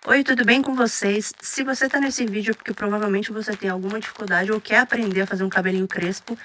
Oi, tudo bem com vocês? Se você tá nesse vídeo é porque provavelmente você tem alguma dificuldade ou quer aprender a fazer um cabelinho crespo.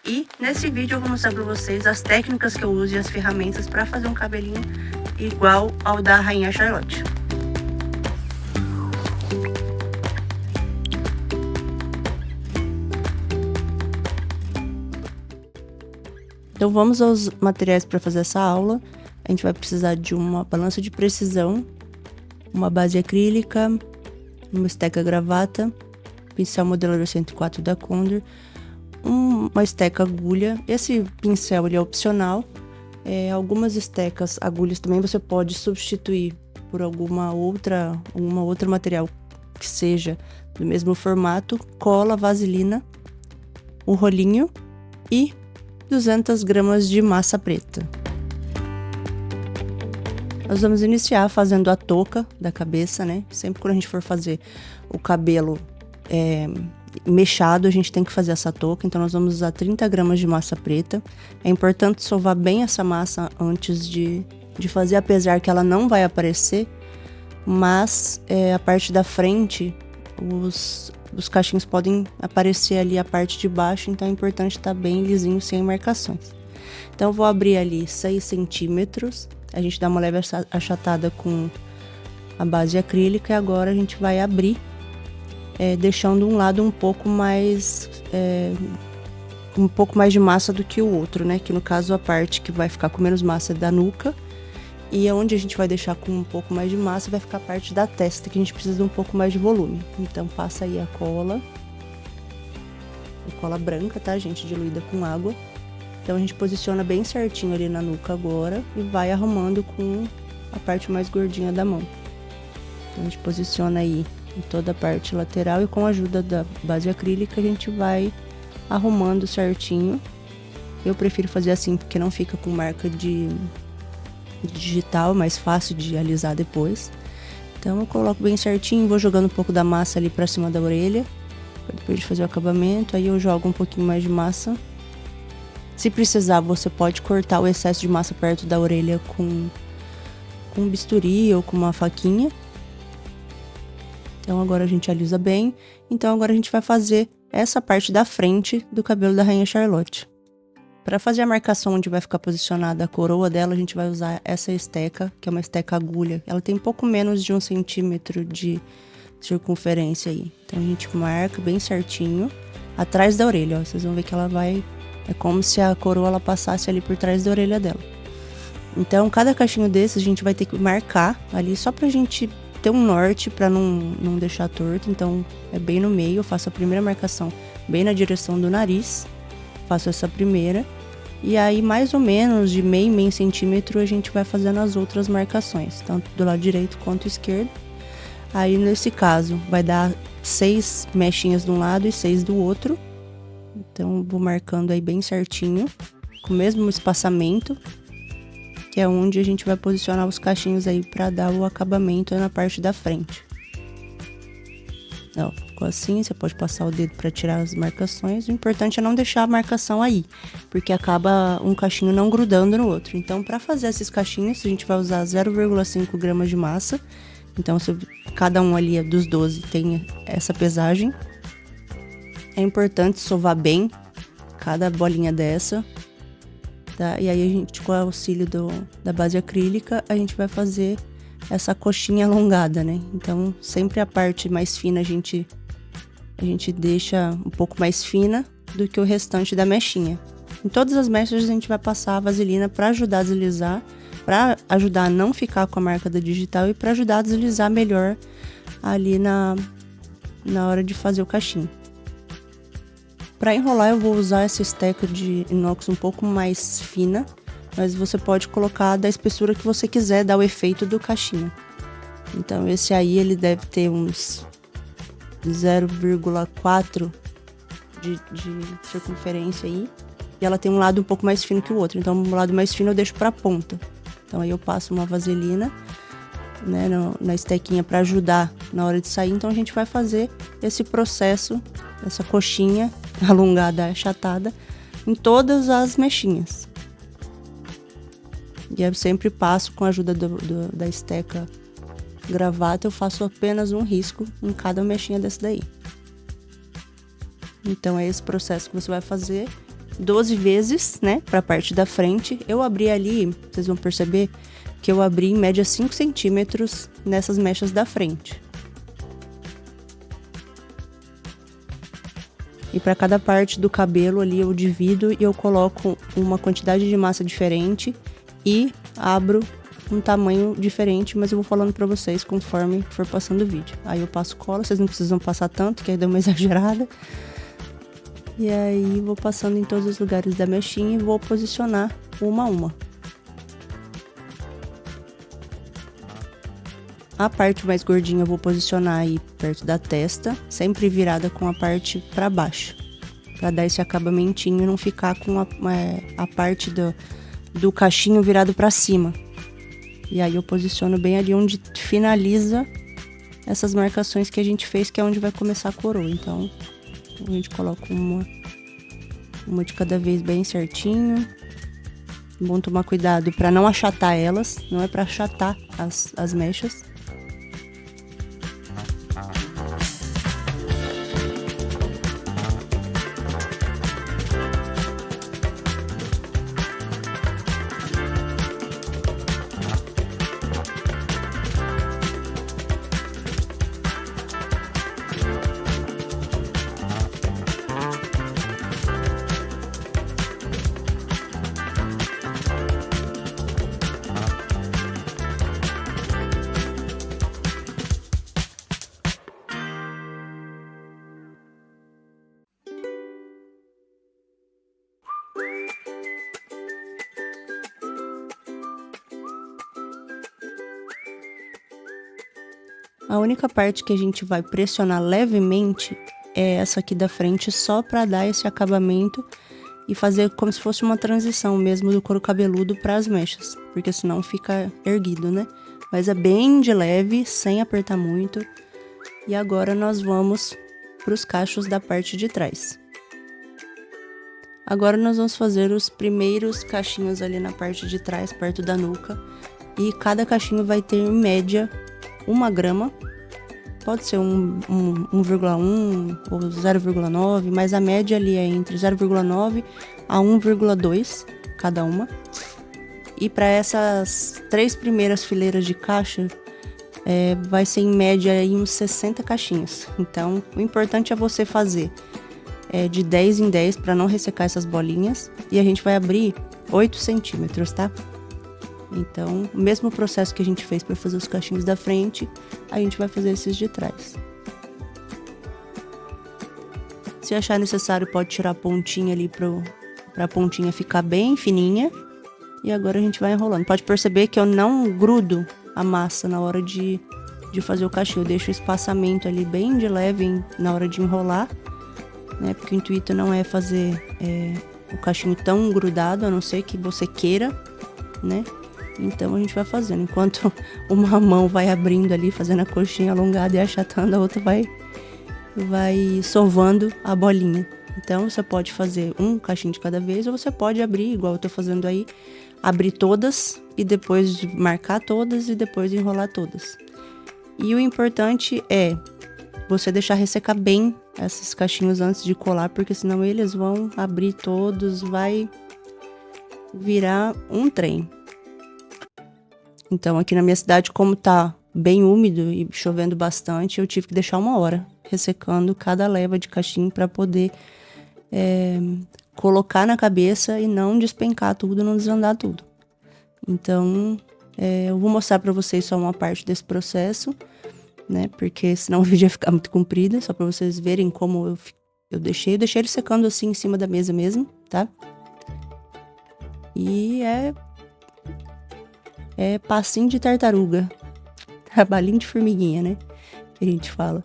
E nesse vídeo eu vou mostrar pra vocês as técnicas que eu uso e as ferramentas para fazer um cabelinho igual ao da Rainha Charlotte. Então vamos aos materiais para fazer essa aula. A gente vai precisar de uma balança de precisão, uma base acrílica, uma esteca gravata, pincel modelador 104 da Condor, uma esteca agulha. Esse pincel ele é opcional. Algumas estecas, agulhas também você pode substituir por alguma outra material que seja do mesmo formato, cola, vaselina, um rolinho e 200 gramas de massa preta. Nós vamos iniciar fazendo a touca da cabeça, né? Sempre quando a gente for fazer o cabelo mechado, a gente tem que fazer essa touca. Então, nós vamos usar 30 gramas de massa preta. É importante sovar bem essa massa antes de fazer, apesar que ela não vai aparecer. Mas a parte da frente, os cachinhos podem aparecer ali a parte de baixo. Então, é importante estar bem lisinho, sem marcações. Então, eu vou abrir ali 6 centímetros. A gente dá uma leve achatada com a base acrílica. E agora a gente vai abrir, deixando um lado um pouco mais de massa do que o outro, né? Que no caso a parte que vai ficar com menos massa é da nuca. E onde a gente vai deixar com um pouco mais de massa vai ficar a parte da testa, que a gente precisa de um pouco mais de volume. Então passa aí a cola branca, tá, gente? Diluída com água. Então a gente posiciona bem certinho ali na nuca agora e vai arrumando com a parte mais gordinha da mão. Então a gente posiciona aí em toda a parte lateral e com a ajuda da base acrílica a gente vai arrumando certinho. Eu prefiro fazer assim porque não fica com marca de digital, mais fácil de alisar depois. Então eu coloco bem certinho, vou jogando um pouco da massa ali pra cima da orelha, depois de fazer o acabamento. Aí eu jogo um pouquinho mais de massa. Se precisar, você pode cortar o excesso de massa perto da orelha com um bisturi ou com uma faquinha. Então agora a gente alisa bem. Então agora a gente vai fazer essa parte da frente do cabelo da Rainha Charlotte. Para fazer a marcação onde vai ficar posicionada a coroa dela, a gente vai usar essa esteca, que é uma esteca agulha. Ela tem pouco menos de 1 centímetro de circunferência aí. Então a gente marca bem certinho atrás da orelha, ó. Vocês vão ver que ela vai... É como se a coroa ela passasse ali por trás da orelha dela. Então, cada cachinho desses a gente vai ter que marcar ali só pra gente ter um norte, pra não deixar torto. Então, é bem no meio. Eu faço a primeira marcação bem na direção do nariz. Faço essa primeira. E aí, mais ou menos de meio centímetro, a gente vai fazendo as outras marcações, tanto do lado direito quanto esquerdo. Aí, nesse caso, vai dar 6 mechinhas de um lado e 6 do outro. Então, vou marcando aí bem certinho, com o mesmo espaçamento, que é onde a gente vai posicionar os cachinhos aí para dar o acabamento na parte da frente. Ó, ficou assim, você pode passar o dedo para tirar as marcações. O importante é não deixar a marcação aí, porque acaba um cachinho não grudando no outro. Então, para fazer esses cachinhos, a gente vai usar 0,5 gramas de massa. Então, cada um ali dos 12 tem essa pesagem. É importante sovar bem cada bolinha dessa, tá? E aí a gente, com o auxílio da base acrílica, a gente vai fazer essa coxinha alongada, né? Então, sempre a parte mais fina a gente deixa um pouco mais fina do que o restante da mechinha. Em todas as mechas a gente vai passar a vaselina para ajudar a deslizar, para ajudar a não ficar com a marca da digital e para ajudar a deslizar melhor ali na hora de fazer o cachinho. Para enrolar, eu vou usar essa esteca de inox um pouco mais fina, mas você pode colocar da espessura que você quiser, dar o efeito do cachinho. Então, esse aí ele deve ter uns 0,4 de circunferência aí. E ela tem um lado um pouco mais fino que o outro, então o lado mais fino eu deixo para a ponta. Então, aí eu passo uma vaselina, né, na estequinha para ajudar na hora de sair. Então, a gente vai fazer esse processo, essa coxinha alongada, achatada, em todas as mechinhas. E eu sempre passo com a ajuda da esteca gravata, eu faço apenas um risco em cada mechinha dessa daí. Então é esse processo que você vai fazer 12 vezes, né, pra parte da frente. Eu abri ali, vocês vão perceber que eu abri em média 5 centímetros nessas mechas da frente. E para cada parte do cabelo ali eu divido e eu coloco uma quantidade de massa diferente e abro um tamanho diferente, mas eu vou falando para vocês conforme for passando o vídeo. Aí eu passo cola, vocês não precisam passar tanto, que aí deu uma exagerada. E aí vou passando em todos os lugares da mechinha e vou posicionar uma a uma. A parte mais gordinha eu vou posicionar aí perto da testa, sempre virada com a parte para baixo, para dar esse acabamentinho e não ficar com a parte do cachinho virado para cima. E aí eu posiciono bem ali onde finaliza essas marcações que a gente fez, que é onde vai começar a coroa. Então a gente coloca uma de cada vez bem certinho. Bom tomar cuidado para não achatar elas, não é para achatar as mechas. A única parte que a gente vai pressionar levemente é essa aqui da frente, só para dar esse acabamento e fazer como se fosse uma transição mesmo do couro cabeludo para as mechas, porque senão fica erguido, né? Mas é bem de leve, sem apertar muito. E agora nós vamos para os cachos da parte de trás. Agora nós vamos fazer os primeiros cachinhos ali na parte de trás, perto da nuca. E cada cachinho vai ter em média 1 grama, pode ser 1,1 ou 0,9, mas a média ali é entre 0,9 a 1,2 cada uma. E para essas 3 primeiras fileiras de caixa, vai ser em média aí uns 60 cachinhos. Então, o importante é você fazer de 10 em 10 para não ressecar essas bolinhas. E a gente vai abrir 8 centímetros, tá? Então, o mesmo processo que a gente fez para fazer os cachinhos da frente, a gente vai fazer esses de trás. Se achar necessário, pode tirar a pontinha ali para a pontinha ficar bem fininha. E agora a gente vai enrolando. Pode perceber que eu não grudo a massa na hora de fazer o cachinho. Eu deixo o espaçamento ali bem de leve na hora de enrolar, né? Porque o intuito não é fazer o cachinho tão grudado, a não ser que você queira, né? Então a gente vai fazendo. Enquanto uma mão vai abrindo ali, fazendo a coxinha alongada e achatando, a outra vai sovando a bolinha. Então você pode fazer um cachinho de cada vez, ou você pode abrir, igual eu tô fazendo aí, abrir todas e depois marcar todas e depois enrolar todas. E o importante é você deixar ressecar bem esses cachinhos antes de colar, porque senão eles vão abrir todos, vai virar um trem. Então aqui na minha cidade, como tá bem úmido e chovendo bastante, eu tive que deixar 1 hora ressecando cada leva de cachinho para poder colocar na cabeça e não despencar tudo, não desandar tudo. Então eu vou mostrar para vocês só uma parte desse processo, né? Porque senão o vídeo ia ficar muito comprido, só para vocês verem como eu deixei ele secando assim em cima da mesa mesmo, tá? E é passinho de tartaruga, trabalhinho de formiguinha, né? Que a gente fala.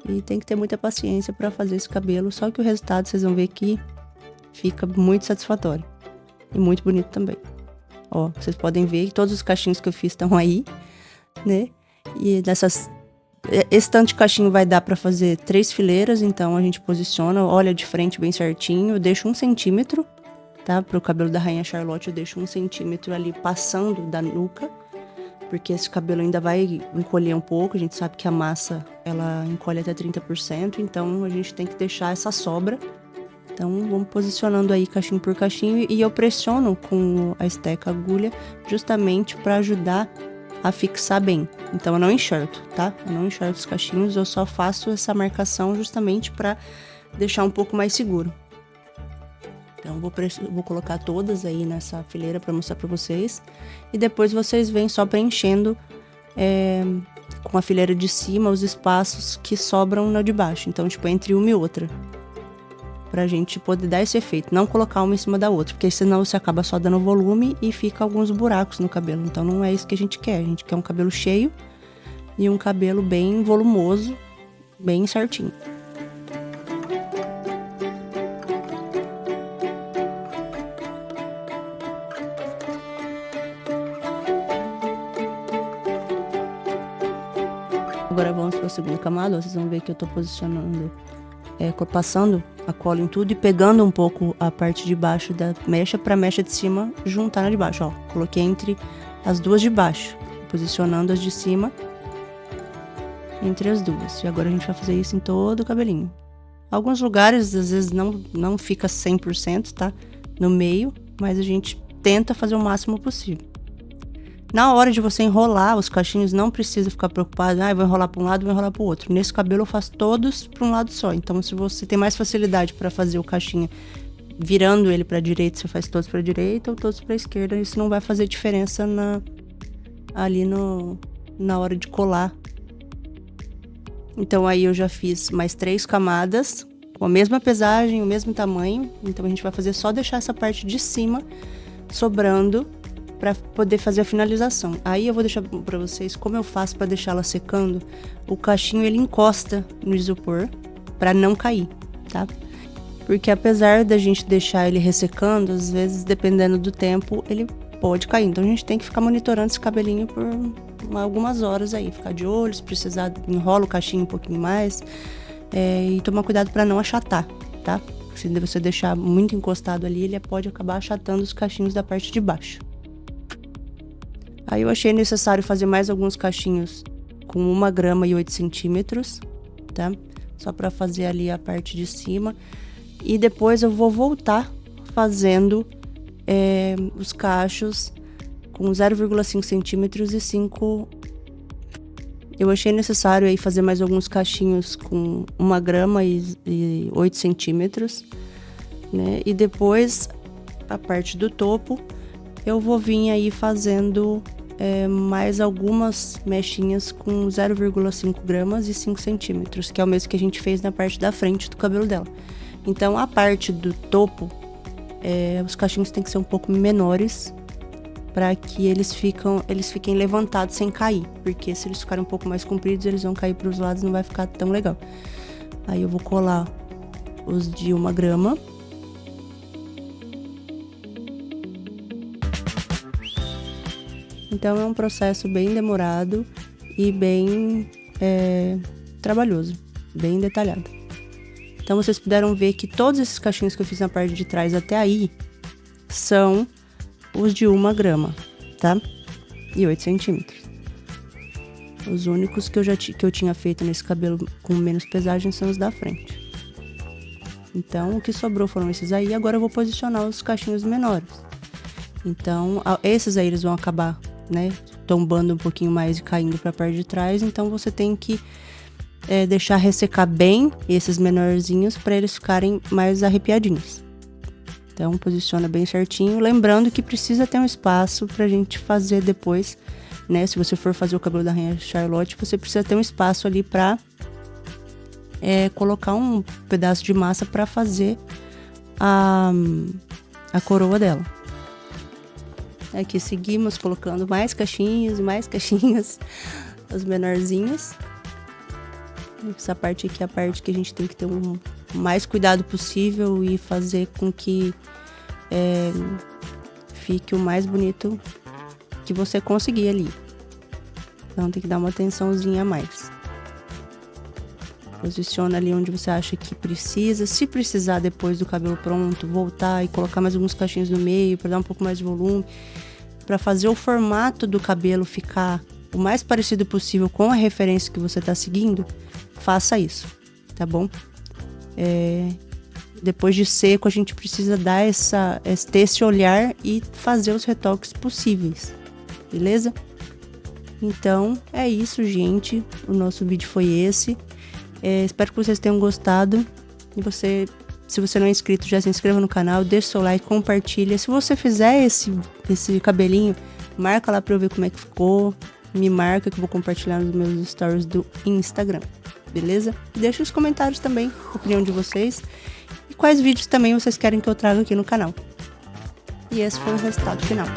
E tem que ter muita paciência para fazer esse cabelo, só que o resultado vocês vão ver que fica muito satisfatório. E muito bonito também. Ó, vocês podem ver que todos os cachinhos que eu fiz estão aí, né? E esse tanto de cachinho vai dar para fazer 3 fileiras, então a gente posiciona, olha de frente bem certinho, eu deixo 1 centímetro, tá? Pro cabelo da Rainha Charlotte eu deixo 1 centímetro ali passando da nuca, porque esse cabelo ainda vai encolher um pouco. A gente sabe que a massa, ela encolhe até 30%, então a gente tem que deixar essa sobra. Então, vamos posicionando aí cachinho por cachinho e eu pressiono com a esteca agulha justamente para ajudar a fixar bem. Então, eu não enxerto, tá? Eu não enxerto os cachinhos, eu só faço essa marcação justamente para deixar um pouco mais seguro. Então, vou colocar todas aí nessa fileira para mostrar para vocês. E depois vocês vêm só preenchendo com a fileira de cima os espaços que sobram na de baixo. Então, tipo, entre uma e outra. Pra gente poder dar esse efeito, não colocar uma em cima da outra, porque senão você acaba só dando volume e fica alguns buracos no cabelo. Então não é isso que a gente quer um cabelo cheio e um cabelo bem volumoso, bem certinho. Agora vamos para a segunda camada, vocês vão ver que eu tô posicionando, passando a cola em tudo e pegando um pouco a parte de baixo da mecha para a mecha de cima juntar na de baixo, ó. Coloquei entre as duas de baixo, posicionando as de cima entre as duas. E agora a gente vai fazer isso em todo o cabelinho. Alguns lugares, às vezes, não fica 100%, tá? No meio, mas a gente tenta fazer o máximo possível. Na hora de você enrolar os cachinhos, não precisa ficar preocupado, vou enrolar para um lado, vou enrolar para o outro. Nesse cabelo eu faço todos para um lado só. Então, se você tem mais facilidade para fazer o cachinho virando ele para a direita, você faz todos para a direita ou todos para a esquerda. Isso não vai fazer diferença na hora de colar. Então, aí eu já fiz mais 3 camadas com a mesma pesagem, o mesmo tamanho. Então, a gente vai fazer só deixar essa parte de cima sobrando para poder fazer a finalização. Aí eu vou deixar para vocês como eu faço para deixar ela secando. O cachinho ele encosta no isopor para não cair, tá? Porque apesar da gente deixar ele ressecando, às vezes dependendo do tempo ele pode cair. Então a gente tem que ficar monitorando esse cabelinho por algumas horas aí, ficar de olho, se precisar enrola o cachinho um pouquinho mais e tomar cuidado para não achatar, tá? Se você deixar muito encostado ali, ele pode acabar achatando os cachinhos da parte de baixo. Aí eu achei necessário fazer mais alguns cachinhos com 1 grama e 8 centímetros, tá? Só para fazer ali a parte de cima. E depois eu vou voltar fazendo os cachos com 0,5 centímetros e 5... Eu achei necessário aí fazer mais alguns cachinhos com 1 grama e 8 centímetros, né? E depois, a parte do topo, eu vou vir aí fazendo mais algumas mechinhas com 0,5 gramas e 5 centímetros, que é o mesmo que a gente fez na parte da frente do cabelo dela. Então, a parte do topo, os cachinhos têm que ser um pouco menores, para que eles fiquem levantados sem cair, porque se eles ficarem um pouco mais compridos, eles vão cair para os lados e não vai ficar tão legal. Aí eu vou colar os de 1 grama. Então é um processo bem demorado e bem trabalhoso, bem detalhado. Então vocês puderam ver que todos esses cachinhos que eu fiz na parte de trás até aí são os de 1 grama, tá? E 8 centímetros. Os únicos que eu tinha feito nesse cabelo com menos pesagem são os da frente. Então o que sobrou foram esses aí. Agora eu vou posicionar os cachinhos menores. Então esses aí eles vão acabar, né, tombando um pouquinho mais e caindo para a parte de trás. Então você tem que deixar ressecar bem esses menorzinhos para eles ficarem mais arrepiadinhos. Então posiciona bem certinho, lembrando que precisa ter um espaço pra gente fazer depois, né? Se você for fazer o cabelo da Rainha Charlotte, você precisa ter um espaço ali pra colocar um pedaço de massa pra fazer a coroa dela. Aqui seguimos colocando mais caixinhas e mais caixinhas, os menorzinhos. Essa parte aqui é a parte que a gente tem que ter o mais cuidado possível e fazer com que fique o mais bonito que você conseguir ali. Então tem que dar uma atençãozinha a mais. Posiciona ali onde você acha que precisa. Se precisar depois do cabelo pronto, voltar e colocar mais alguns cachinhos no meio para dar um pouco mais de volume. para fazer o formato do cabelo ficar o mais parecido possível com a referência que você tá seguindo, faça isso, tá bom? Depois de seco, a gente precisa dar ter esse olhar e fazer os retoques possíveis, beleza? Então, é isso, gente. O nosso vídeo foi esse. Espero que vocês tenham gostado. E se você não é inscrito, já se inscreva no canal, deixa seu like, compartilha. Se você fizer esse cabelinho, marca lá pra eu ver como é que ficou. Me marca que eu vou compartilhar nos meus stories do Instagram, beleza? Deixa nos comentários também a opinião de vocês e quais vídeos também vocês querem que eu traga aqui no canal. E esse foi o resultado final.